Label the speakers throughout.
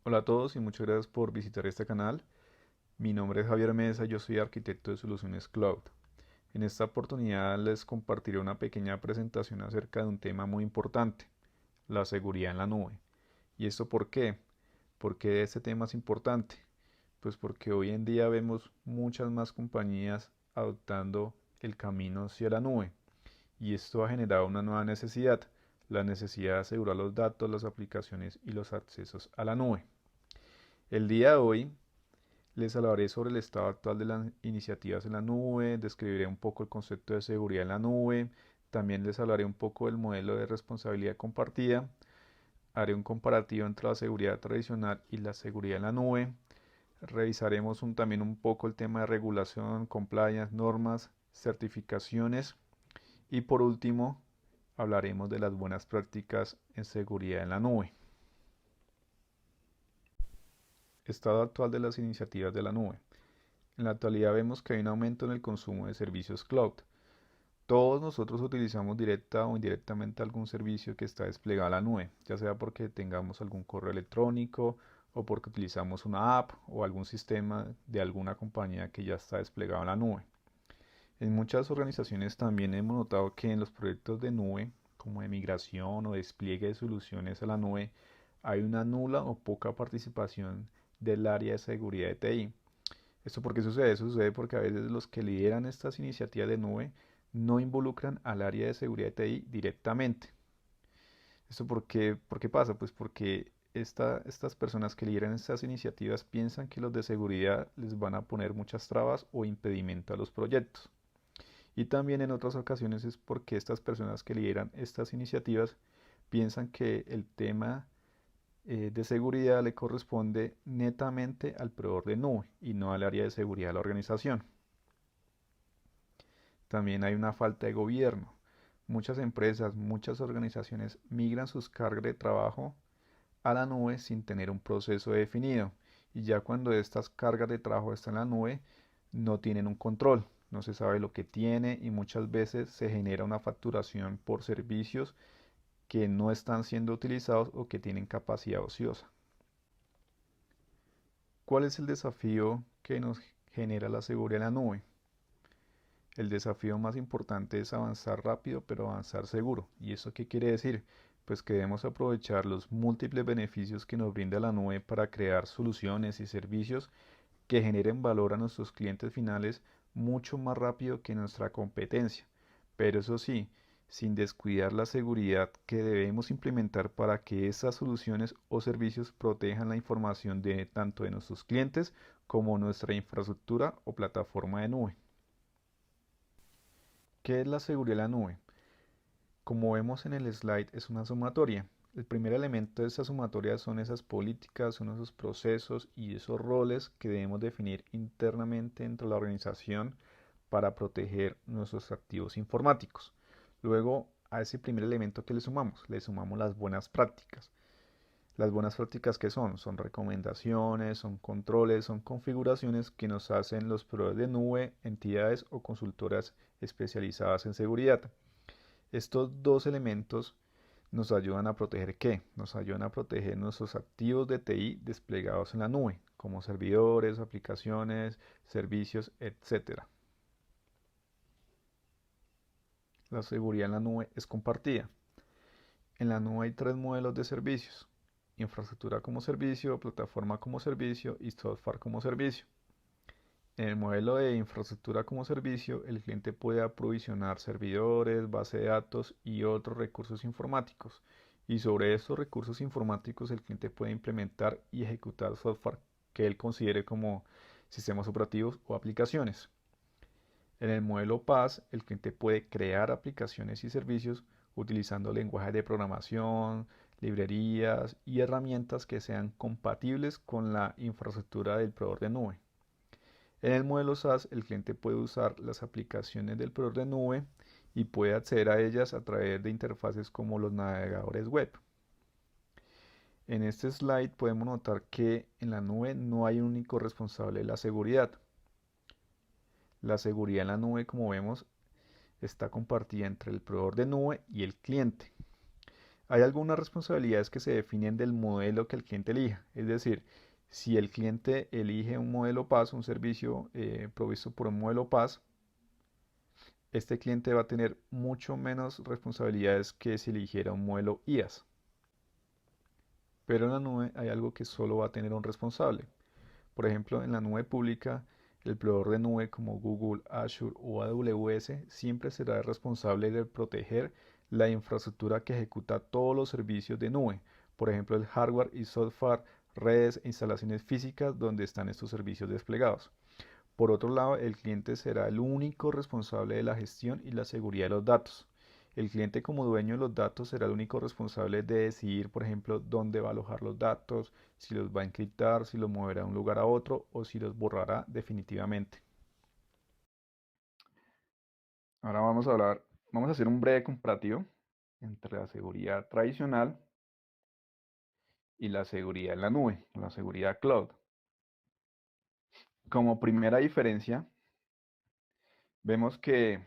Speaker 1: Hola a todos y muchas gracias por visitar este canal. Mi nombre es Javier Mesa, yo soy arquitecto de soluciones cloud. En esta oportunidad les compartiré una pequeña presentación acerca de un tema muy importante, la seguridad en la nube. ¿Y esto por qué? ¿Por qué este tema es importante? Pues porque hoy en día vemos muchas más compañías adoptando el camino hacia la nube y esto ha generado una nueva necesidad, la necesidad de asegurar los datos, las aplicaciones y los accesos a la nube. El día de hoy les hablaré sobre el estado actual de las iniciativas en la nube, describiré un poco el concepto de seguridad en la nube, también les hablaré un poco del modelo de responsabilidad compartida, haré un comparativo entre la seguridad tradicional y la seguridad en la nube, revisaremos también un poco el tema de regulación, compliance, normas, certificaciones y por último hablaremos de las buenas prácticas en seguridad en la nube. Estado actual de las iniciativas de la nube. En la actualidad vemos que hay un aumento en el consumo de servicios cloud. Todos nosotros utilizamos directa o indirectamente algún servicio que está desplegado en la nube, ya sea porque tengamos algún correo electrónico o porque utilizamos una app o algún sistema de alguna compañía que ya está desplegado en la nube. En muchas organizaciones también hemos notado que en los proyectos de nube, como de migración o despliegue de soluciones a la nube, hay una nula o poca participación del área de seguridad de TI. ¿Esto por qué sucede? Eso sucede porque a veces los que lideran estas iniciativas de nube no involucran al área de seguridad de TI directamente. ¿Esto por qué pasa? Pues porque estas personas que lideran estas iniciativas piensan que los de seguridad les van a poner muchas trabas o impedimento a los proyectos. Y también en otras ocasiones es porque estas personas que lideran estas iniciativas piensan que el tema de seguridad le corresponde netamente al proveedor de nube y no al área de seguridad de la organización. También hay una falta de gobierno. Muchas empresas, muchas organizaciones migran sus cargas de trabajo a la nube sin tener un proceso definido. Y ya cuando estas cargas de trabajo están en la nube, no tienen un control, no se sabe lo que tiene y muchas veces se genera una facturación por servicios que no están siendo utilizados o que tienen capacidad ociosa. ¿Cuál es el desafío que nos genera la seguridad en la nube? El desafío más importante es avanzar rápido, pero avanzar seguro. ¿Y eso qué quiere decir? Pues que debemos aprovechar los múltiples beneficios que nos brinda la nube para crear soluciones y servicios que generen valor a nuestros clientes finales mucho más rápido que nuestra competencia. Pero eso sí, sin descuidar la seguridad que debemos implementar para que estas soluciones o servicios protejan la información de tanto de nuestros clientes como nuestra infraestructura o plataforma de nube. ¿Qué es la seguridad de la nube? Como vemos en el slide, es una sumatoria. El primer elemento de esa sumatoria son esas políticas, son esos procesos y esos roles que debemos definir internamente dentro de la organización para proteger nuestros activos informáticos. Luego, a ese primer elemento que le sumamos las buenas prácticas. Las buenas prácticas que son recomendaciones, son controles, son configuraciones que nos hacen los proveedores de nube, entidades o consultoras especializadas en seguridad. Estos dos elementos nos ayudan a proteger ¿qué? Nos ayudan a proteger nuestros activos de TI desplegados en la nube, como servidores, aplicaciones, servicios, etcétera. La seguridad en la nube es compartida. En la nube hay tres modelos de servicios: infraestructura como servicio, plataforma como servicio y software como servicio. En el modelo de infraestructura como servicio, el cliente puede aprovisionar servidores, base de datos y otros recursos informáticos. Y sobre estos recursos informáticos, el cliente puede implementar y ejecutar software que él considere como sistemas operativos o aplicaciones. En el modelo PaaS, el cliente puede crear aplicaciones y servicios utilizando lenguajes de programación, librerías y herramientas que sean compatibles con la infraestructura del proveedor de nube. En el modelo SaaS, el cliente puede usar las aplicaciones del proveedor de nube y puede acceder a ellas a través de interfaces como los navegadores web. En este slide podemos notar que en la nube no hay un único responsable de la seguridad. La seguridad en la nube, como vemos, está compartida entre el proveedor de nube y el cliente. Hay algunas responsabilidades que se definen del modelo que el cliente elija. Es decir, si el cliente elige un modelo PaaS, un servicio provisto por un modelo PaaS, este cliente va a tener mucho menos responsabilidades que si eligiera un modelo IaaS. Pero en la nube hay algo que solo va a tener un responsable. Por ejemplo, en la nube pública, el proveedor de nube como Google, Azure o AWS siempre será el responsable de proteger la infraestructura que ejecuta todos los servicios de nube. Por ejemplo, el hardware y software, redes e instalaciones físicas donde están estos servicios desplegados. Por otro lado, el cliente será el único responsable de la gestión y la seguridad de los datos. El cliente como dueño de los datos será el único responsable de decidir, por ejemplo, dónde va a alojar los datos, si los va a encriptar, si los moverá de un lugar a otro o si los borrará definitivamente. Ahora vamos a hacer un breve comparativo entre la seguridad tradicional y la seguridad en la nube, la seguridad cloud. Como primera diferencia, vemos que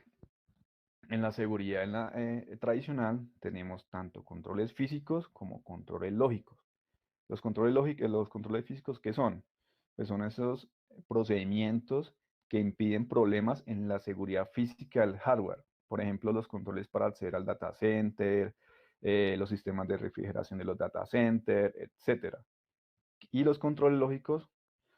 Speaker 1: en la seguridad tradicional tenemos tanto controles físicos como controles lógicos. Los controles físicos, ¿qué son? Pues son esos procedimientos que impiden problemas en la seguridad física del hardware. Por ejemplo, los controles para acceder al data center, los sistemas de refrigeración de los data centers, etc. Y los controles lógicos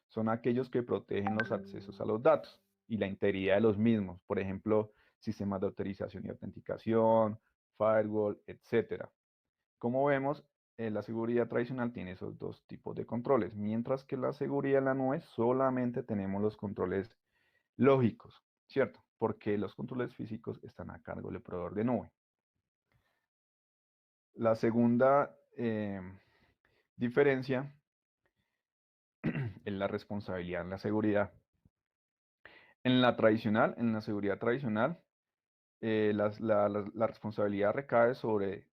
Speaker 1: son aquellos que protegen los accesos a los datos y la integridad de los mismos. Por ejemplo, sistemas de autorización y autenticación, firewall, etc. Como vemos, la seguridad tradicional tiene esos dos tipos de controles, mientras que la seguridad en la nube solamente tenemos los controles lógicos, ¿cierto? Porque los controles físicos están a cargo del proveedor de nube. La segunda diferencia es la responsabilidad en la seguridad. En la seguridad tradicional, la responsabilidad recae sobre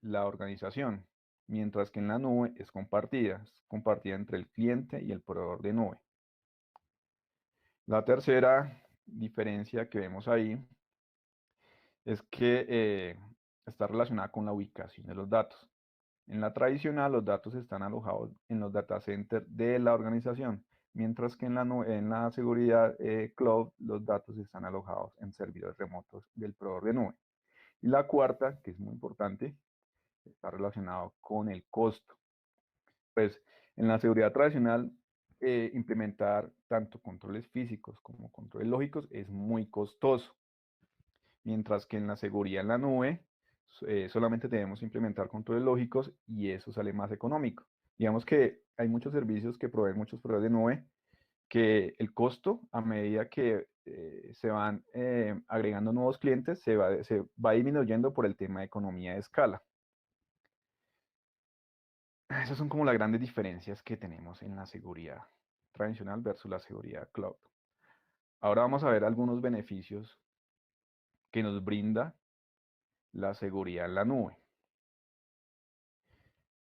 Speaker 1: la organización, mientras que en la nube es compartida entre el cliente y el proveedor de nube. La tercera diferencia que vemos ahí es que está relacionada con la ubicación de los datos. En la tradicional, los datos están alojados en los data centers de la organización, mientras que en la seguridad cloud, los datos están alojados en servidores remotos del proveedor de nube. Y la cuarta, que es muy importante, está relacionado con el costo. Pues en la seguridad tradicional, implementar tanto controles físicos como controles lógicos es muy costoso, mientras que en la seguridad en la nube solamente debemos implementar controles lógicos y eso sale más económico. Digamos que hay muchos servicios que proveen muchos proveedores de nube que el costo a medida que se van agregando nuevos clientes se va disminuyendo por el tema de economía de escala. Esas son como las grandes diferencias que tenemos en la seguridad tradicional versus la seguridad cloud. Ahora vamos a ver algunos beneficios que nos brinda la seguridad en la nube.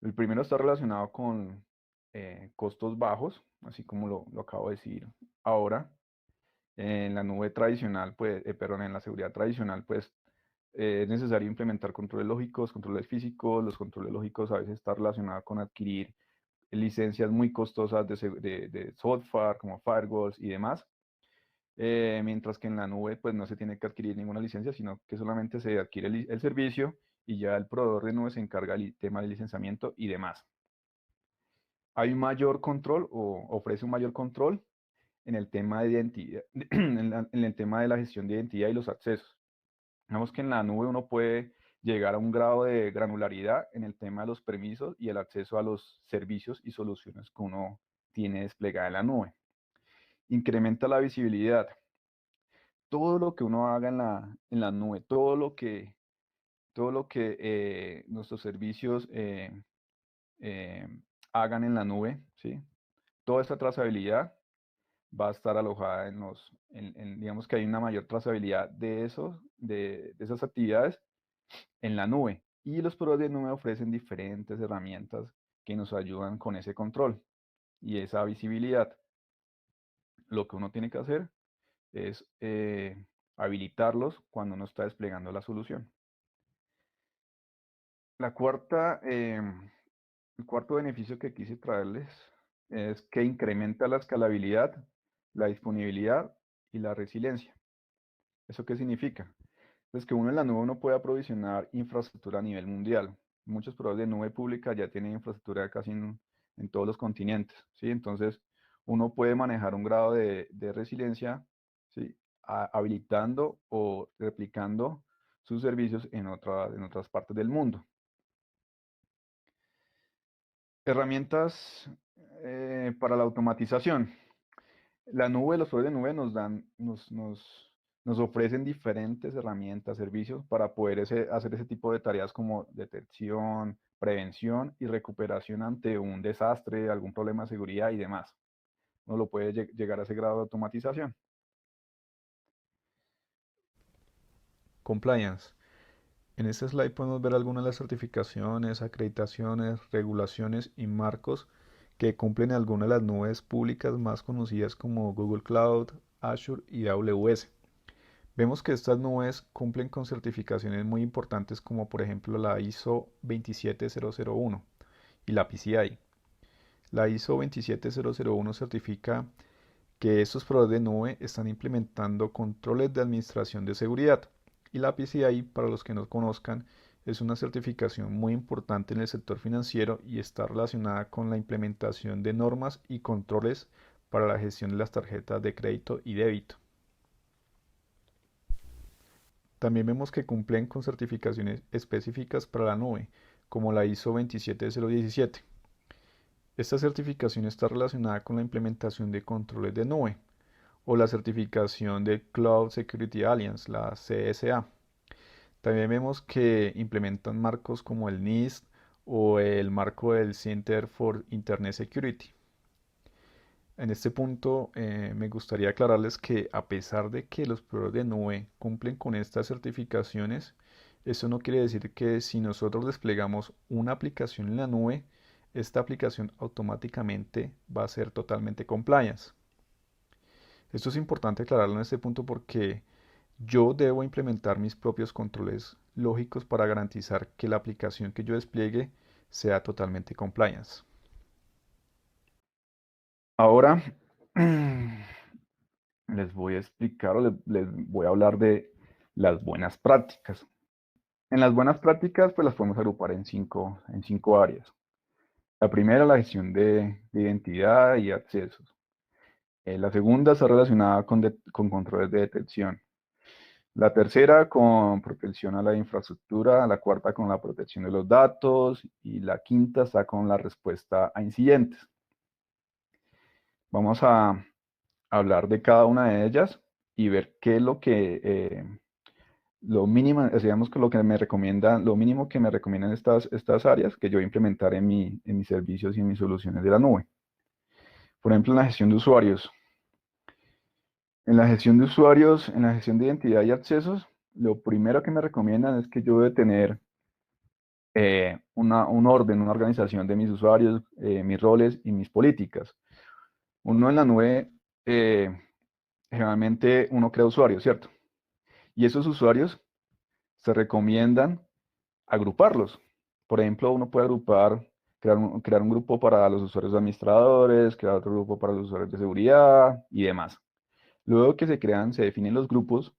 Speaker 1: El primero está relacionado con costos bajos, así como lo acabo de decir ahora. En la nube tradicional, pues, perdón, en la seguridad tradicional, pues, es necesario implementar controles lógicos, controles físicos. Los controles lógicos a veces están relacionados con adquirir licencias muy costosas de software, como firewalls y demás. Mientras que en la nube, pues, no se tiene que adquirir ninguna licencia, sino que solamente se adquiere el servicio y ya el proveedor de nube se encarga del tema de licenciamiento y demás. Hay un mayor control o ofrece un mayor control en el tema de identidad, en el tema de la gestión de identidad y los accesos. Digamos que en la nube uno puede llegar a un grado de granularidad en el tema de los permisos y el acceso a los servicios y soluciones que uno tiene desplegada en la nube. Incrementa la visibilidad. Todo lo que uno haga en la nube, todo lo que nuestros servicios eh, hagan en la nube, ¿sí? Toda esta trazabilidad va a estar alojada digamos que hay una mayor trazabilidad de esas actividades en la nube. Y los proveedores de nube ofrecen diferentes herramientas que nos ayudan con ese control y esa visibilidad. Lo que uno tiene que hacer es habilitarlos cuando uno está desplegando la solución. La cuarta, el cuarto beneficio que quise traerles es que incrementa la escalabilidad, la disponibilidad y la resiliencia. ¿Eso qué significa? Pues que uno en la nube uno puede aprovisionar infraestructura a nivel mundial. Muchos proveedores de nube pública ya tienen infraestructura casi en todos los continentes, ¿sí? Entonces, uno puede manejar un grado de resiliencia, ¿sí? Habilitando o replicando sus servicios en otras partes del mundo. Herramientas para la automatización. La nube, los proveedores de nube nos ofrecen diferentes herramientas, servicios para poder hacer ese tipo de tareas como detección, prevención y recuperación ante un desastre, algún problema de seguridad y demás. Uno lo puede llegar a ese grado de automatización. Compliance. En este slide podemos ver algunas de las certificaciones, acreditaciones, regulaciones y marcos que cumplen algunas de las nubes públicas más conocidas como Google Cloud, Azure y AWS. Vemos que estas nubes cumplen con certificaciones muy importantes como por ejemplo la ISO 27001 y la PCI. La ISO 27001 certifica que estos proveedores de nube están implementando controles de administración de seguridad. Y la PCI, para los que no conozcan, es una certificación muy importante en el sector financiero y está relacionada con la implementación de normas y controles para la gestión de las tarjetas de crédito y débito. También vemos que cumplen con certificaciones específicas para la nube, como la ISO 27017. Esta certificación está relacionada con la implementación de controles de nube, o la certificación de Cloud Security Alliance, la CSA. También vemos que implementan marcos como el NIST o el marco del Center for Internet Security. En este punto me gustaría aclararles que a pesar de que los proveedores de nube cumplen con estas certificaciones, eso no quiere decir que si nosotros desplegamos una aplicación en la nube, esta aplicación automáticamente va a ser totalmente compliance. Esto es importante aclararlo en este punto porque yo debo implementar mis propios controles lógicos para garantizar que la aplicación que yo despliegue sea totalmente compliance. Ahora les voy a explicar o les voy a hablar de las buenas prácticas. En las buenas prácticas, pues las podemos agrupar en cinco áreas. La primera, la gestión de identidad y accesos. La segunda está relacionada con controles de detección. La tercera con protección a la infraestructura, la cuarta con la protección de los datos y la quinta está con la respuesta a incidentes. Vamos a hablar de cada una de ellas y ver qué es lo mínimo, digamos que lo que me recomiendan, lo mínimo que me recomiendan estas áreas que yo voy a implementar en mis servicios y en mis soluciones de la nube. Por ejemplo, en la gestión de usuarios. En la gestión de usuarios, en la gestión de identidad y accesos, lo primero que me recomiendan es que yo debo tener un orden, una organización de mis usuarios, mis roles y mis políticas. Uno en la nube, generalmente uno crea usuarios, ¿cierto? Y esos usuarios se recomiendan agruparlos. Por ejemplo, uno puede agrupar, crear un grupo para los usuarios administradores, crear otro grupo para los usuarios de seguridad y demás. Luego que se crean, se definen los grupos,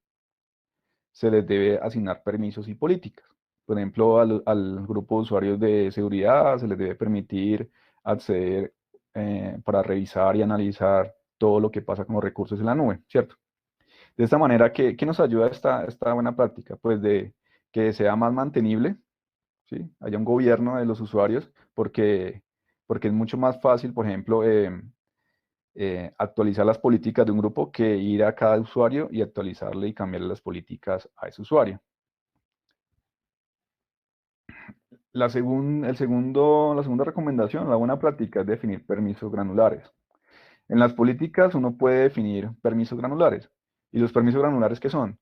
Speaker 1: se les debe asignar permisos y políticas. Por ejemplo, al grupo de usuarios de seguridad se les debe permitir acceder para revisar y analizar todo lo que pasa con los recursos en la nube, ¿cierto? De esta manera, ¿qué nos ayuda esta buena práctica? Pues de que sea más mantenible, ¿sí? Haya un gobierno de los usuarios, porque es mucho más fácil, por ejemplo, actualizar las políticas de un grupo que ir a cada usuario y actualizarle y cambiarle las políticas a ese usuario. La segunda recomendación, la buena práctica es definir permisos granulares. En las políticas uno puede definir permisos granulares. ¿Y los permisos granulares qué son?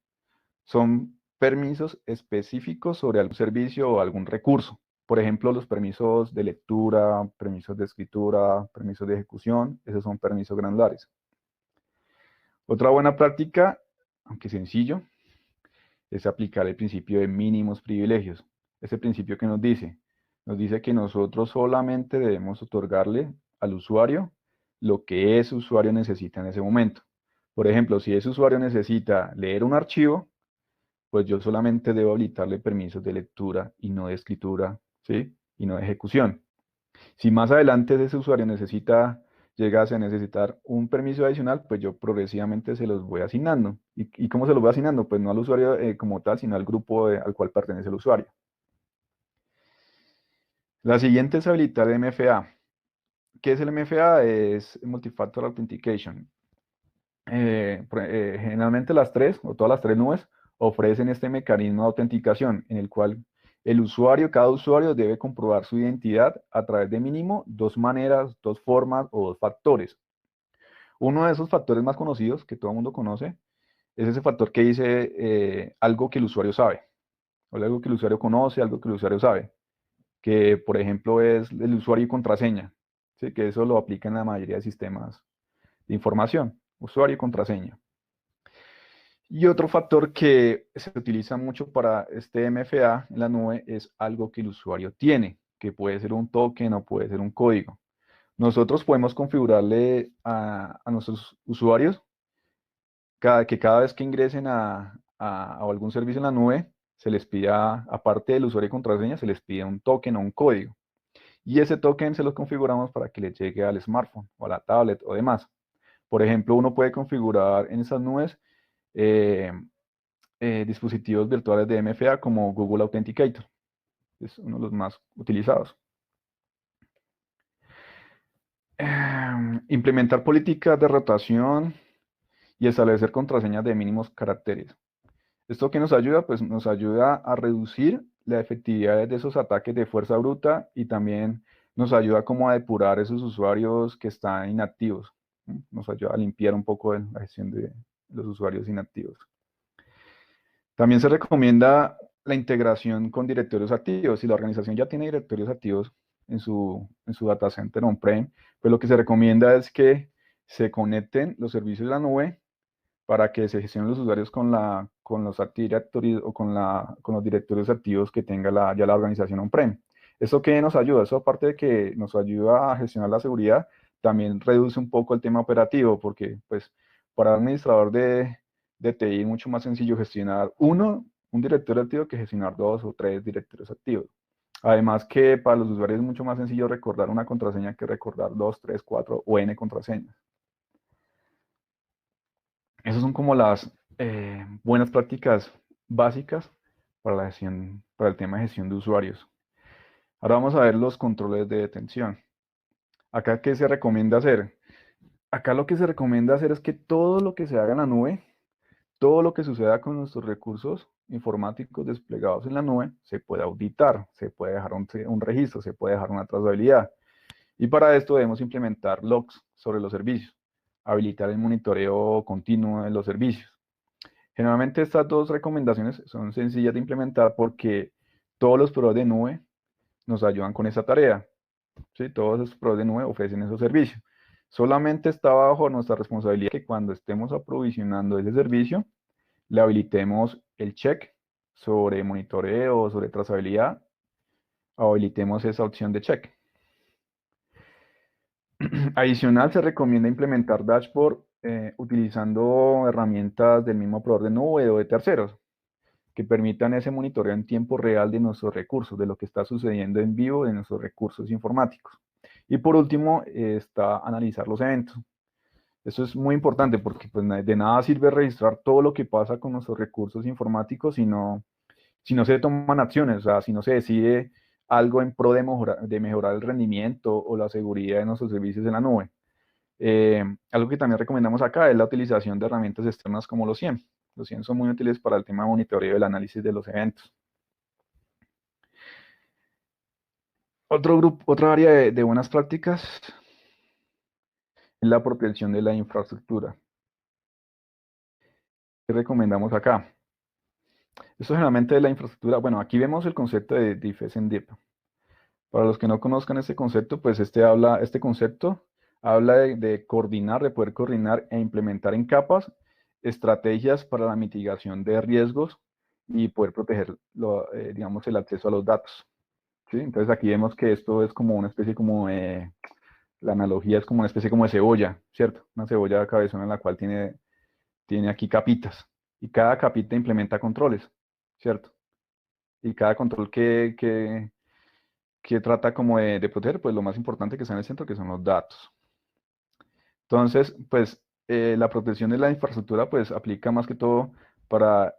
Speaker 1: Son permisos específicos sobre algún servicio o algún recurso. Por ejemplo, los permisos de lectura, permisos de escritura, permisos de ejecución, esos son permisos granulares. Otra buena práctica, aunque sencillo, es aplicar el principio de mínimos privilegios. ese principio que nos dice que nosotros solamente debemos otorgarle al usuario lo que ese usuario necesita en ese momento. Por ejemplo, si ese usuario necesita leer un archivo, pues yo solamente debo habilitarle permisos de lectura y no de escritura, ¿sí? Y no de ejecución. Si más adelante ese usuario llegase a necesitar un permiso adicional, pues yo progresivamente se los voy asignando. ¿Y cómo se los voy asignando? Pues no al usuario como tal, sino al grupo al cual pertenece el usuario. La siguiente es habilitar el MFA. ¿Qué es el MFA? Es Multifactor Authentication. Generalmente las tres, o todas las tres nubes, ofrecen este mecanismo de autenticación en el cual cada usuario debe comprobar su identidad a través de mínimo dos maneras, dos formas o dos factores. Uno de esos factores más conocidos que todo el mundo conoce es ese factor que dice algo que el usuario sabe, o algo que el usuario conoce, algo que el usuario sabe, que por ejemplo es el usuario y contraseña, ¿sí? Que eso lo aplica en la mayoría de sistemas de información, usuario y contraseña. Y otro factor que se utiliza mucho para este MFA en la nube es algo que el usuario tiene, que puede ser un token o puede ser un código. Nosotros podemos configurarle a nuestros usuarios que cada vez que ingresen a algún servicio en la nube, se les pida, aparte del usuario y contraseña, se les pide un token o un código. Y ese token se lo configuramos para que le llegue al smartphone o a la tablet o demás. Por ejemplo, uno puede configurar en esas nubes eh, dispositivos virtuales de MFA como Google Authenticator. Es uno de los más utilizados. Implementar políticas de rotación y establecer contraseñas de mínimos caracteres. ¿Esto qué nos ayuda? Pues nos ayuda a reducir la efectividad de esos ataques de fuerza bruta y también nos ayuda como a depurar esos usuarios que están inactivos. Nos ayuda a limpiar un poco la gestión de los usuarios inactivos. También se recomienda la integración con directorios activos. Si la organización ya tiene directorios activos en su data center on-prem, pues lo que se recomienda es que se conecten los servicios de la nube para que se gestionen los usuarios con los Active Directory o con los directorios activos que tenga ya la organización on-prem. ¿Eso qué nos ayuda? Eso aparte de que nos ayuda a gestionar la seguridad, también reduce un poco el tema operativo, porque pues para un administrador de TI es mucho más sencillo gestionar un directorio activo que gestionar dos o tres directorios activos. Además que para los usuarios es mucho más sencillo recordar una contraseña que recordar dos, tres, cuatro o n contraseñas. Esas son como las buenas prácticas básicas para el tema de gestión de usuarios. Ahora vamos a ver los controles de detención. Acá, ¿qué se recomienda hacer? Acá lo que se recomienda hacer es que todo lo que se haga en la nube, todo lo que suceda con nuestros recursos informáticos desplegados en la nube, se puede auditar, se puede dejar un registro, se puede dejar una trazabilidad. Y para esto debemos implementar logs sobre los servicios, habilitar el monitoreo continuo de los servicios. Generalmente estas dos recomendaciones son sencillas de implementar porque todos los proveedores de nube nos ayudan con esa tarea. ¿Sí? Todos los proveedores de nube ofrecen esos servicios. Solamente está bajo nuestra responsabilidad que cuando estemos aprovisionando ese servicio, le habilitemos el check sobre monitoreo, sobre trazabilidad, habilitemos esa opción de check. Adicional, se recomienda implementar dashboard utilizando herramientas del mismo proveedor de nube o de terceros que permitan ese monitoreo en tiempo real de nuestros recursos, de lo que está sucediendo en vivo de nuestros recursos informáticos. Y por último, está analizar los eventos. Eso es muy importante porque pues, de nada sirve registrar todo lo que pasa con nuestros recursos informáticos si no se toman acciones, o sea, si no se decide algo en pro de mejorar el rendimiento o la seguridad de nuestros servicios en la nube. Algo que también recomendamos acá es la utilización de herramientas externas como los SIEM. Los SIEM son muy útiles para el tema de monitoreo y el análisis de los eventos. Otra área de buenas prácticas es la protección de la infraestructura. ¿Qué recomendamos acá? Esto generalmente de la infraestructura, bueno, aquí vemos el concepto de Defense in Deep. Para los que no conozcan este concepto, pues este concepto habla de coordinar, de poder coordinar e implementar en capas estrategias para la mitigación de riesgos
Speaker 2: y poder proteger, digamos, el acceso a los datos. ¿Sí? Entonces aquí vemos que esto es como una especie como de, la analogía es como una especie como de cebolla, ¿cierto? Una cebolla cabezona en la cual tiene aquí capitas y cada capita implementa controles, ¿cierto? Y cada control que trata como de proteger, pues lo más importante que está en el centro, que son los datos. Entonces, pues la protección de la infraestructura pues aplica más que todo para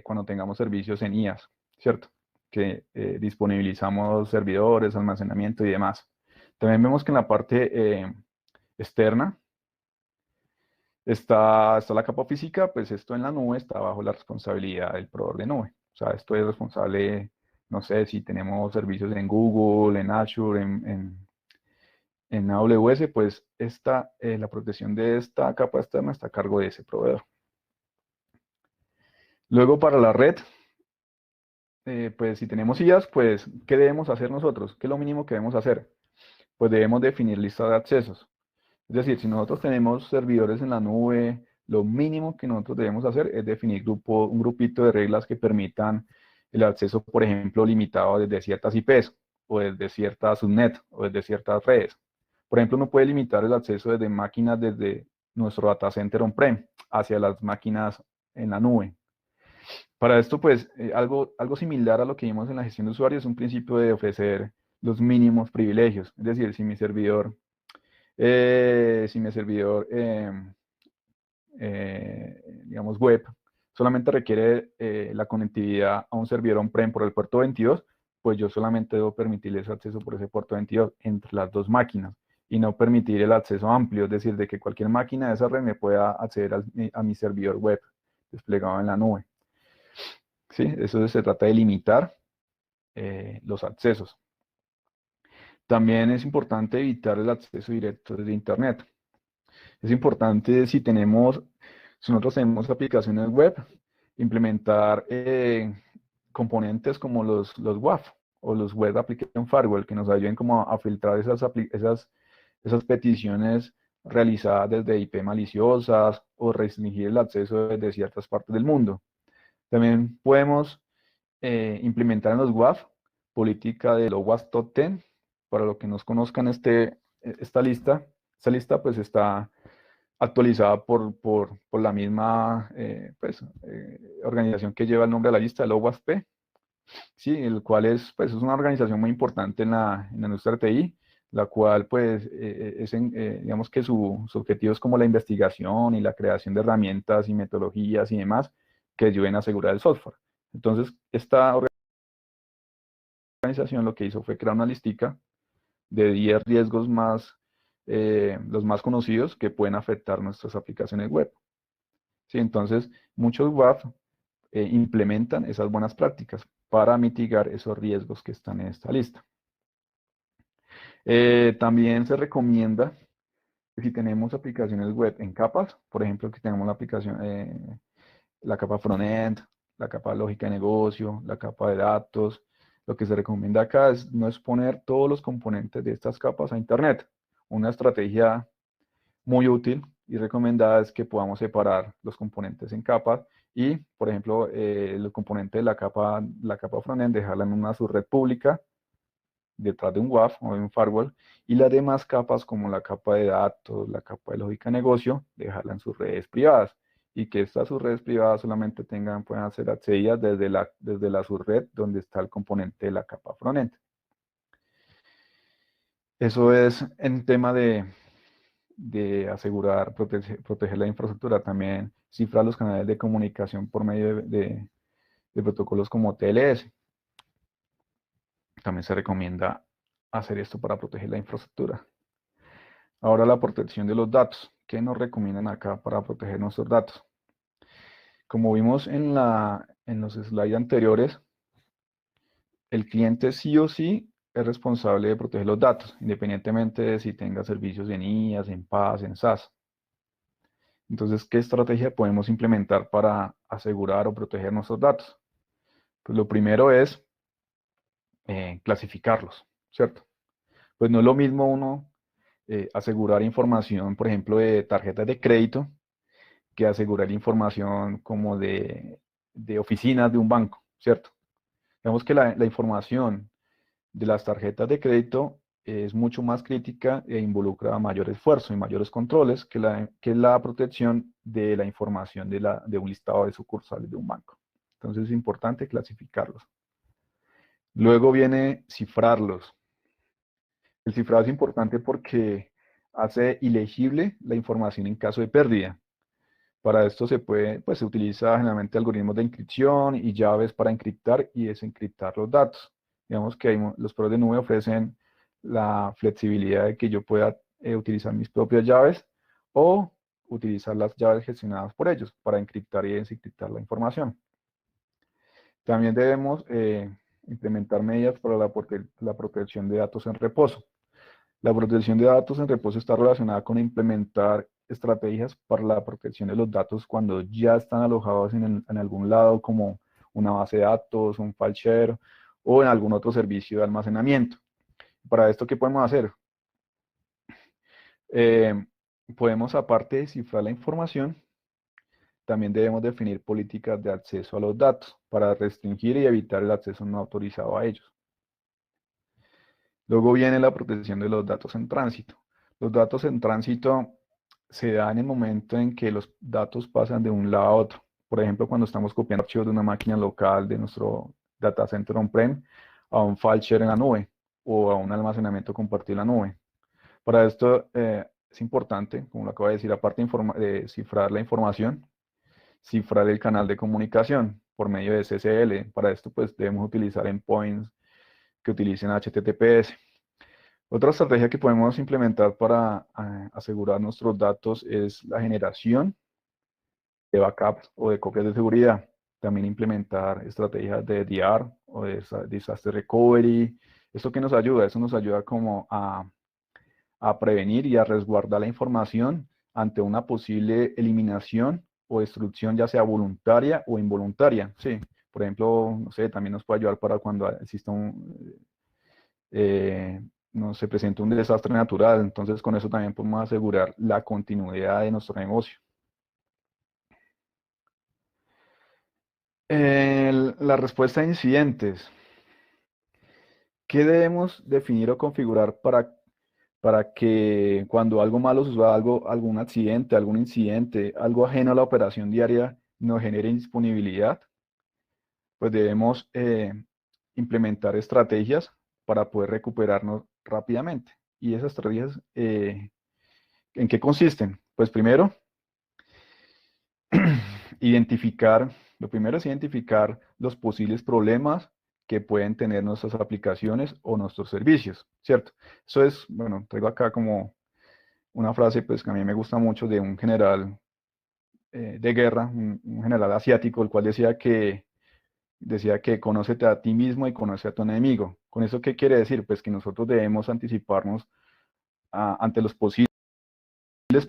Speaker 2: cuando tengamos servicios en IaaS, ¿cierto? Que disponibilizamos servidores, almacenamiento y demás. También vemos que en la parte externa está la capa física, pues esto en la nube está bajo la responsabilidad del proveedor de nube. O sea, esto es responsable, no sé, si tenemos servicios en Google, en Azure, en AWS, pues la protección de esta capa externa está a cargo de ese proveedor. Luego para la red, pues si tenemos IaaS, pues ¿qué debemos hacer nosotros? ¿Qué es lo mínimo que debemos hacer? Pues debemos definir lista de accesos. Es decir, si nosotros tenemos servidores en la nube, lo mínimo que nosotros debemos hacer es definir un grupito de reglas que permitan el acceso, por ejemplo, limitado desde ciertas IPs o desde ciertas subnet o desde ciertas redes. Por ejemplo, uno puede limitar el acceso desde máquinas desde nuestro data center on-prem hacia las máquinas en la nube. Para esto, pues, algo similar a lo que vimos en la gestión de usuarios es un principio de ofrecer los mínimos privilegios. Es decir, si mi servidor, digamos, web, solamente requiere la conectividad a un servidor on-prem por el puerto 22, pues yo solamente debo permitirles acceso por ese puerto 22 entre las dos máquinas y no permitir el acceso amplio, es decir, de que cualquier máquina de esa red me pueda acceder a mi servidor web desplegado en la nube. ¿Sí? Eso se trata de limitar los accesos. También es importante evitar el acceso directo desde Internet. Es importante si nosotros tenemos aplicaciones web, implementar componentes como los WAF o los Web Application Firewall que nos ayuden como a filtrar esas peticiones realizadas desde IP maliciosas o restringir el acceso desde ciertas partes del mundo. También podemos implementar en los WAF política de los WAF Top 10. Para los que nos conozcan esta lista pues está actualizada por la misma organización que lleva el nombre de la lista, el OWASP, ¿sí? El cual es una organización muy importante en la industria de TI, la cual pues digamos que su objetivo es como la investigación y la creación de herramientas y metodologías y demás que ayuden a asegurar el software. Entonces, esta organización lo que hizo fue crear una listica de 10 riesgos los más conocidos que pueden afectar nuestras aplicaciones web. ¿Sí? Entonces, muchos WAF implementan esas buenas prácticas para mitigar esos riesgos que están en esta lista. También se recomienda que si tenemos aplicaciones web en capas, por ejemplo, que tenemos la capa frontend, la capa lógica de negocio, la capa de datos, lo que se recomienda acá es no exponer todos los componentes de estas capas a Internet. Una estrategia muy útil y recomendada es que podamos separar los componentes en capas y, por ejemplo, el componente de la capa frontend, dejarla en una subred pública detrás de un WAF o de un firewall y las demás capas como la capa de datos, la capa de lógica de negocio, dejarla en sus redes privadas y que estas subredes privadas solamente puedan ser accedidas desde la subred donde está el componente de la capa frontend. Eso es en tema de asegurar, proteger la infraestructura, también cifrar los canales de comunicación por medio de protocolos como TLS. También se recomienda hacer esto para proteger la infraestructura. Ahora la protección de los datos. ¿Qué nos recomiendan acá para proteger nuestros datos? Como vimos en los slides anteriores, el cliente sí o sí es responsable de proteger los datos, independientemente de si tenga servicios en IaaS, en PaaS, en SaaS. Entonces, ¿qué estrategia podemos implementar para asegurar o proteger nuestros datos? Pues lo primero es clasificarlos, ¿cierto? Pues no es lo mismo uno asegurar información, por ejemplo, de tarjetas de crédito, que asegurar información como de oficinas de un banco, ¿cierto? Digamos que la información de las tarjetas de crédito es mucho más crítica e involucra mayor esfuerzo y mayores controles que la protección de la información de un listado de sucursales de un banco. Entonces es importante clasificarlos. Luego viene cifrarlos. El cifrado es importante porque hace ilegible la información en caso de pérdida. Para esto pues, se utiliza generalmente algoritmos de encripción y llaves para encriptar y desencriptar los datos. Digamos que los proveedores de nube ofrecen la flexibilidad de que yo pueda utilizar mis propias llaves o utilizar las llaves gestionadas por ellos para encriptar y desencriptar la información. También debemos implementar medidas para la protección de datos en reposo. La protección de datos en reposo está relacionada con implementar estrategias para la protección de los datos cuando ya están alojados en algún lado, como una base de datos, un file share o en algún otro servicio de almacenamiento. Para esto, ¿qué podemos hacer? Podemos, aparte de cifrar la información, también debemos definir políticas de acceso a los datos para restringir y evitar el acceso no autorizado a ellos. Luego viene la protección de los datos en tránsito. Los datos en tránsito se dan en el momento en que los datos pasan de un lado a otro. Por ejemplo, cuando estamos copiando archivos de una máquina local de nuestro data center on-prem a un file share en la nube o a un almacenamiento compartido en la nube. Para esto es importante, como lo acabo de decir, aparte de cifrar la información, cifrar el canal de comunicación por medio de SSL. Para esto, pues debemos utilizar endpoints que utilicen HTTPS. Otra estrategia que podemos implementar para asegurar nuestros datos es la generación de backups o de copias de seguridad. También implementar estrategias de DR o de disaster recovery. ¿Esto qué nos ayuda? Eso nos ayuda como a prevenir y a resguardar la información ante una posible eliminación o destrucción, ya sea voluntaria o involuntaria. Sí, por ejemplo, no sé, también nos puede ayudar para cuando exista no se presenta un desastre natural. Entonces, con eso también podemos asegurar la continuidad de nuestro negocio. La respuesta a incidentes. ¿Qué debemos definir o configurar para que cuando algo malo suceda, algún accidente, algún incidente, algo ajeno a la operación diaria nos genere indisponibilidad? Pues debemos implementar estrategias para poder recuperarnos rápidamente. Y esas estrategias, ¿en qué consisten? Pues primero, lo primero es identificar los posibles problemas que pueden tener nuestras aplicaciones o nuestros servicios, ¿cierto? Eso es, bueno, traigo acá como una frase pues que a mí me gusta mucho de un general de guerra, un general asiático, el cual decía que conócete a ti mismo y conoce a tu enemigo. ¿Con eso qué quiere decir? Pues que nosotros debemos anticiparnos ante los posibles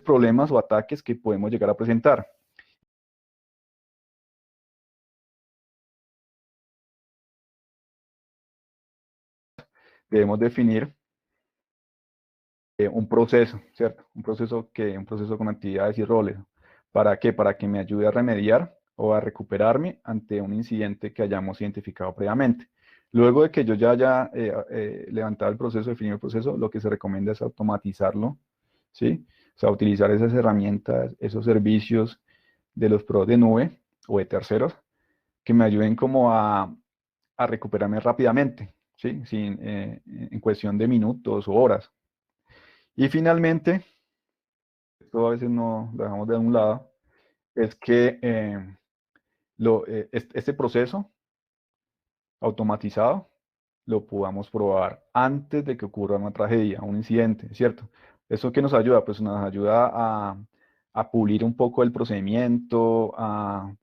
Speaker 2: problemas o ataques que podemos llegar a presentar. Debemos definir un proceso, ¿cierto? Un proceso con actividades y roles. ¿Para qué? Para que me ayude a remediar o a recuperarme ante un incidente que hayamos identificado previamente. Luego de que yo ya haya levantado el proceso, definido el proceso, lo que se recomienda es automatizarlo, ¿sí? O sea, utilizar esas herramientas, esos servicios de los pros de nube o de terceros que me ayuden como a recuperarme rápidamente, ¿sí? En cuestión de minutos o horas. Y finalmente, esto a veces no lo dejamos de un lado, es que este proceso automatizado lo podamos probar antes de que ocurra una tragedia, un incidente, ¿cierto? ¿Eso qué nos ayuda? Pues nos ayuda a pulir un poco el procedimiento, a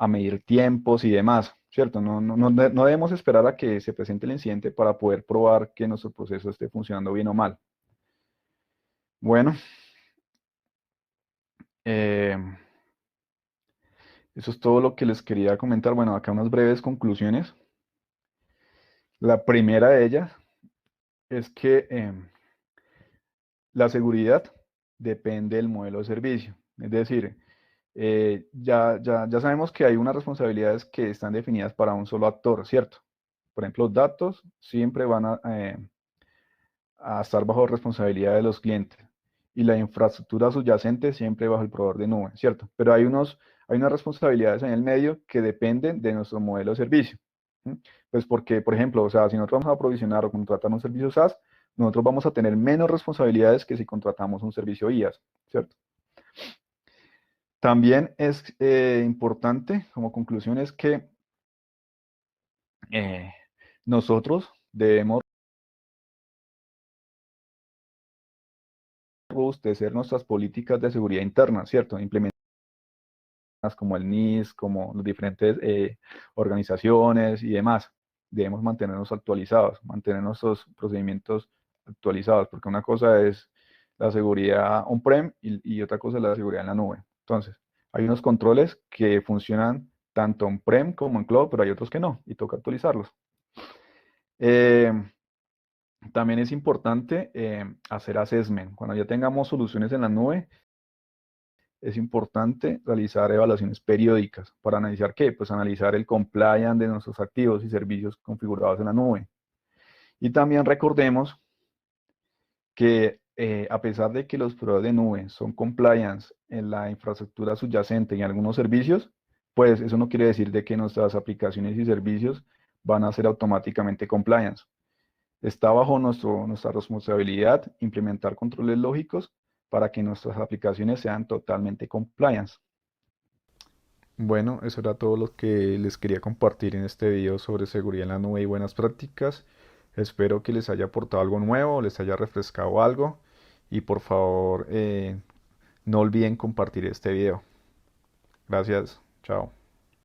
Speaker 2: medir tiempos y demás, ¿cierto? No debemos esperar a que se presente el incidente para poder probar que nuestro proceso esté funcionando bien o mal. Bueno, eh, eso es todo lo que les quería comentar. Bueno, acá unas breves conclusiones. La primera de ellas es que la seguridad depende del modelo de servicio. Es decir, Ya sabemos que hay unas responsabilidades que están definidas para un solo actor, ¿cierto? Por ejemplo, los datos siempre van a estar bajo responsabilidad de los clientes y la infraestructura subyacente siempre bajo el proveedor de nube, ¿cierto? Pero hay unas responsabilidades en el medio que dependen de nuestro modelo de servicio. ¿Sí? Pues porque, por ejemplo, o sea, si nosotros vamos a aprovisionar o contratar un servicio SaaS, nosotros vamos a tener menos responsabilidades que si contratamos un servicio IaaS, ¿cierto? También es importante, como conclusión, es que nosotros debemos robustecer nuestras políticas de seguridad interna, ¿cierto? Implementar como el NIST, como las diferentes organizaciones y demás. Debemos mantenernos actualizados, mantener nuestros procedimientos actualizados, porque una cosa es la seguridad on-prem y otra cosa es la seguridad en la nube. Entonces, hay unos controles que funcionan tanto on-prem como en cloud, pero hay otros que no, y toca actualizarlos. Eh, También es importante hacer assessment. Cuando ya tengamos soluciones en la nube, es importante realizar evaluaciones periódicas para analizar qué, pues analizar el compliance de nuestros activos y servicios configurados en la nube. Y también recordemos que a pesar de que los proveedores de nube son compliance en la infraestructura subyacente y en algunos servicios, pues eso no quiere decir de que nuestras aplicaciones y servicios van a ser automáticamente compliance. Está bajo nuestra responsabilidad implementar controles lógicos para que nuestras aplicaciones sean totalmente compliance.
Speaker 1: Bueno, eso era todo lo que les quería compartir en este video sobre seguridad en la nube y buenas prácticas. Espero que les haya aportado algo nuevo, les haya refrescado algo y por favor no olviden compartir este video. Gracias, chao.